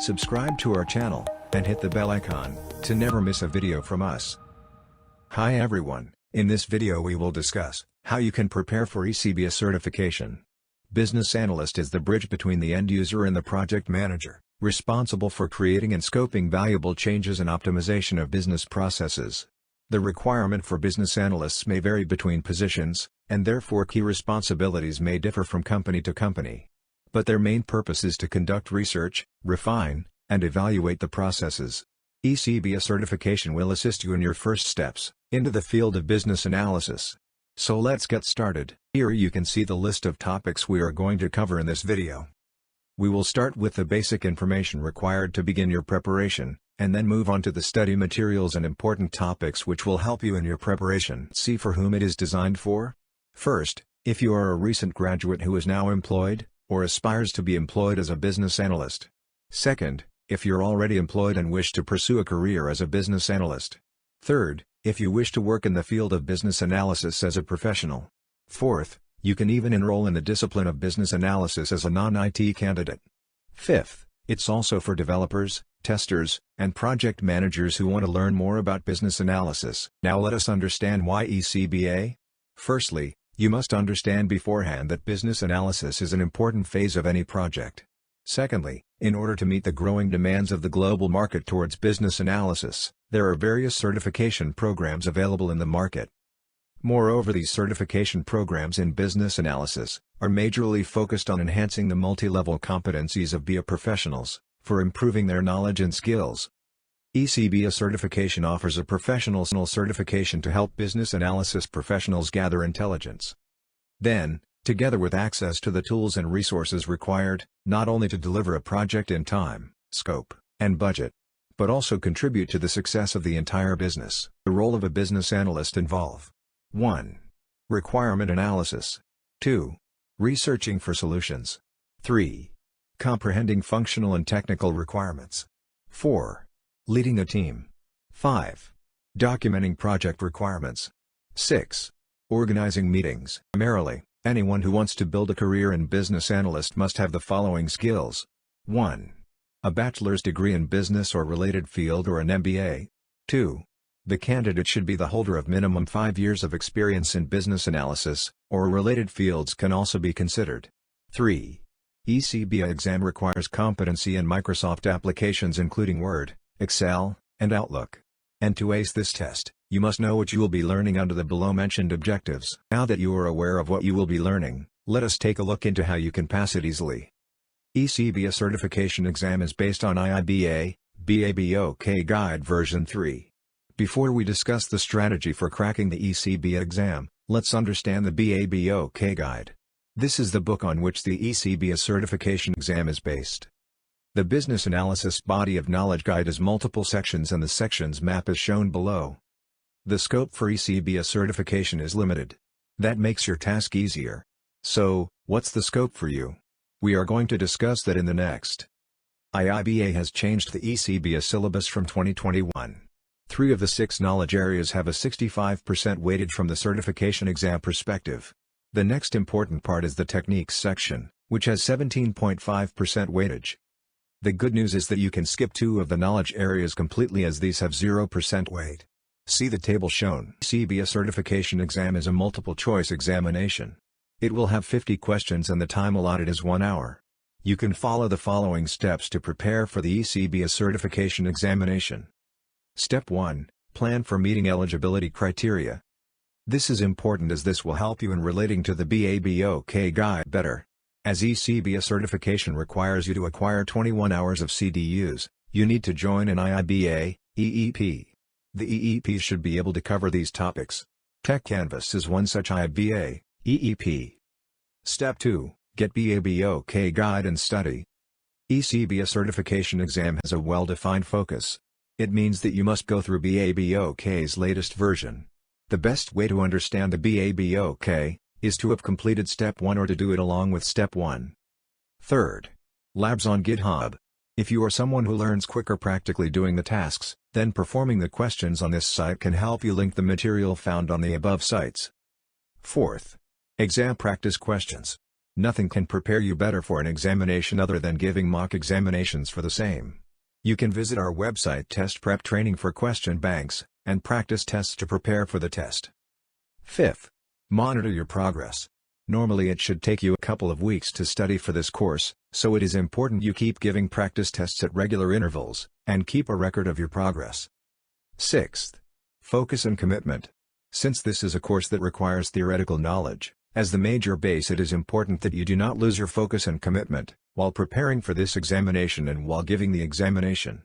Subscribe to our channel, and hit the bell icon, to never miss a video from us. Hi everyone, in this video we will discuss how you can prepare for ECBA certification. Business analyst is the bridge between the end user and the project manager, responsible for creating and scoping valuable changes and optimization of business processes. The requirement for business analysts may vary between positions, and therefore key responsibilities may differ from company to company. But their main purpose is to conduct research, refine, and evaluate the processes. ECBA certification will assist you in your first steps into the field of business analysis. So let's get started. Here you can see the list of topics we are going to cover in this video. We will start with the basic information required to begin your preparation, and then move on to the study materials and important topics which will help you in your preparation. See for whom it is designed for. First, if you are a recent graduate who is now employed, or aspires to be employed as a business analyst. Second, if you're already employed and wish to pursue a career as a business analyst. Third, if you wish to work in the field of business analysis as a professional. Fourth, you can even enroll in the discipline of business analysis as a non-IT candidate. Fifth, it's also for developers, testers, and project managers who want to learn more about business analysis. Now let us understand why ECBA. Firstly, you must understand beforehand that business analysis is an important phase of any project. Secondly, in order to meet the growing demands of the global market towards business analysis, there are various certification programs available in the market. Moreover, these certification programs in business analysis are majorly focused on enhancing the multi-level competencies of BA professionals, for improving their knowledge and skills. ECBA certification offers a professional certification to help business analysis professionals gather intelligence. Then, together with access to the tools and resources required, not only to deliver a project in time, scope, and budget, but also contribute to the success of the entire business. The role of a business analyst involve 1. Requirement analysis. 2. Researching for solutions. 3. Comprehending functional and technical requirements. 4. Leading a team. 5. Documenting project requirements. 6. Organizing meetings. Primarily, anyone who wants to build a career in business analyst must have the following skills. 1. A bachelor's degree in business or related field or an MBA. 2. The candidate should be the holder of minimum 5 years of experience in business analysis, or related fields can also be considered. 3. ECBA exam requires competency in Microsoft applications including Word, Excel, and Outlook. And to ace this test, you must know what you will be learning under the below-mentioned objectives. Now that you are aware of what you will be learning, let us take a look into how you can pass it easily. ECBA certification exam is based on IIBA, BABOK Guide version 3. Before we discuss the strategy for cracking the ECBA exam, let's understand the BABOK Guide. This is the book on which the ECBA certification exam is based. The Business Analysis Body of Knowledge Guide has multiple sections and the sections map is shown below. The scope for ECBA certification is limited. That makes your task easier. So, what's the scope for you? We are going to discuss that in the next. IIBA has changed the ECBA syllabus from 2021. 3 of the 6 knowledge areas have a 65% weighted from the certification exam perspective. The next important part is the techniques section, which has 17.5% weightage. The good news is that you can skip 2 of the knowledge areas completely as these have 0% weight. See the table shown. ECBA certification exam is a multiple-choice examination. It will have 50 questions and the time allotted is 1 hour. You can follow the following steps to prepare for the ECBA certification examination. Step 1. Plan for meeting eligibility criteria. This is important as this will help you in relating to the BABOK Guide better. As ECBA certification requires you to acquire 21 hours of CDUs, you need to join an IIBA, EEP. The EEP should be able to cover these topics. Tech Canvas is one such IIBA, EEP. Step 2. Get BABOK Guide and study. ECBA certification exam has a well-defined focus. It means that you must go through BABOK's latest version. The best way to understand the BABOK is to have completed Step 1 or to do it along with Step 1. Third. Labs on GitHub. If you are someone who learns quicker practically doing the tasks, then performing the questions on this site can help you link the material found on the above sites. Fourth. Exam practice questions. Nothing can prepare you better for an examination other than giving mock examinations for the same. You can visit our website Test Prep Training for question banks, and practice tests to prepare for the test. Fifth, monitor your progress. Normally it should take you a couple of weeks to study for this course, so it is important you keep giving practice tests at regular intervals, and keep a record of your progress. Sixth, focus and commitment. Since this is a course that requires theoretical knowledge, as the major base, it is important that you do not lose your focus and commitment while preparing for this examination and while giving the examination.